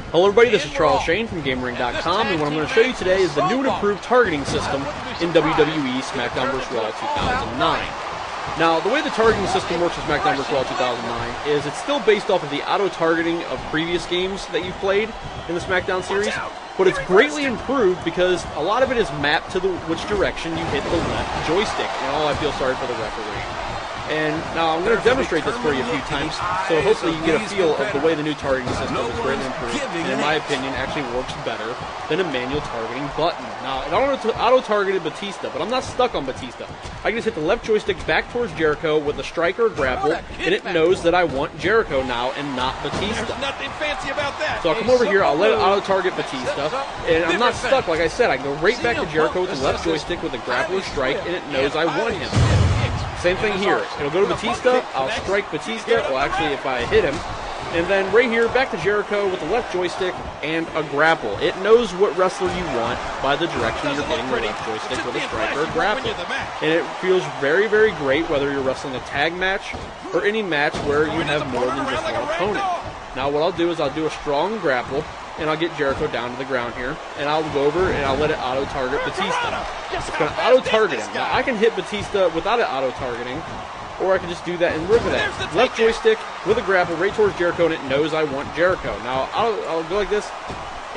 Hello everybody, this is Charles Shane from GameRing.com, and what I'm going to show you today is the new and improved targeting system in WWE SmackDown vs. Raw 2009. Now, the way the targeting system works in SmackDown vs. Raw 2009 is it's still based off of the auto-targeting of previous games that you've played in the SmackDown series, but it's greatly improved because a lot of it is mapped to which direction you hit the left joystick, and I feel sorry for the referee. And now I'm going to demonstrate this for you a few times, so hopefully you get a feel of the way the new targeting system is greatly improved, and in my opinion actually works better than a manual targeting button. Now, it auto-targeted Batista, but I'm not stuck on Batista. I can just hit the left joystick back towards Jericho with a strike or a grapple, and it knows that I want Jericho now and not Batista. There's nothing fancy about that. So I'll come over here, I'll let it auto-target Batista, and I'm not stuck, like I said. I can go right back to Jericho with the left joystick with a grapple or strike, and it knows I want him. Same thing here. It'll go to Batista, I'll strike Batista, well actually if I hit him, and then right here, back to Jericho with the left joystick and a grapple. It knows what wrestler you want by the direction you're hitting the left joystick with a strike or a grapple. And it feels very, very great whether you're wrestling a tag match or any match where you have more than just one opponent. Now what I'll do is I'll do a strong grapple, and I'll get Jericho down to the ground here, and I'll go over and I'll let it auto-target Batista. It's going to auto-target him. Now, I can hit Batista without it auto-targeting, or I can just do that and river that. Left joystick with a grapple right towards Jericho, and it knows I want Jericho. Now, I'll go like this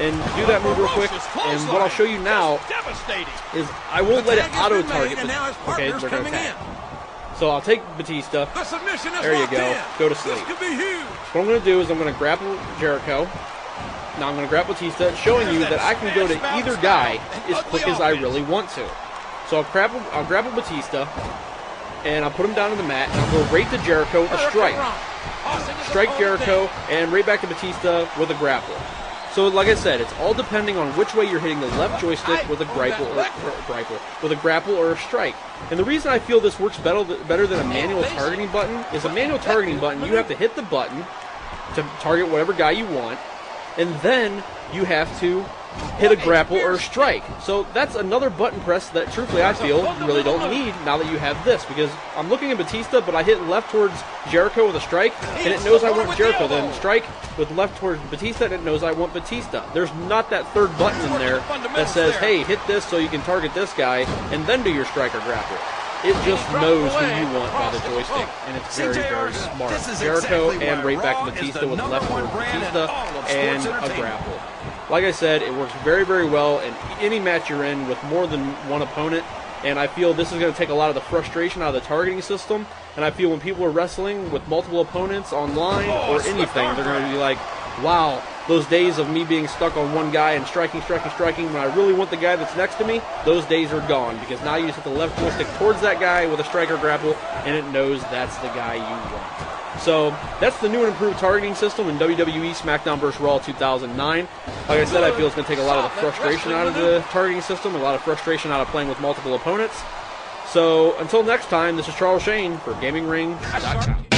and do that move real quick, and what I'll show you now is I won't let it auto-target Batista. Okay, they're going to attack. So I'll take Batista. There you go. Go to sleep. What I'm going to do is I'm going to grapple Jericho. Now I'm going to grapple Batista, showing you that I can go to either guy as quick as I really want to. So I'll grapple Batista, and I'll put him down to the mat, and I'll go right to Jericho with a strike. Strike Jericho, and right back to Batista with a grapple. So like I said, it's all depending on which way you're hitting the left joystick with a grapple or a strike. And the reason I feel this works better than a manual targeting button is a manual targeting button, you have to hit the button to target whatever guy you want, and then you have to hit a grapple or a strike. So that's another button press that, truthfully, I feel you really don't need now that you have this, because I'm looking at Batista, but I hit left towards Jericho with a strike, and it knows I want Jericho. Then strike with left towards Batista, and it knows I want Batista. There's not that third button in there that says, hey, hit this so you can target this guy, and then do your strike or grapple. It just knows who you want by the joystick, and it's very, very smart. Jericho and right back to Batista with left towards Batista and a grapple. Like I said, it works very, very well in any match you're in with more than one opponent, and I feel this is going to take a lot of the frustration out of the targeting system, and I feel when people are wrestling with multiple opponents online or anything, they're going to be like, wow, those days of me being stuck on one guy and striking when I really want the guy that's next to me, those days are gone, because now you just hit the left joystick towards that guy with a striker grapple, and it knows that's the guy you want. So that's the new and improved targeting system in WWE SmackDown vs. Raw 2009. Like I said, I feel it's going to take a lot of the frustration out of the targeting system, a lot of frustration out of playing with multiple opponents. So until next time, this is Charles Shane for GamingRing.com.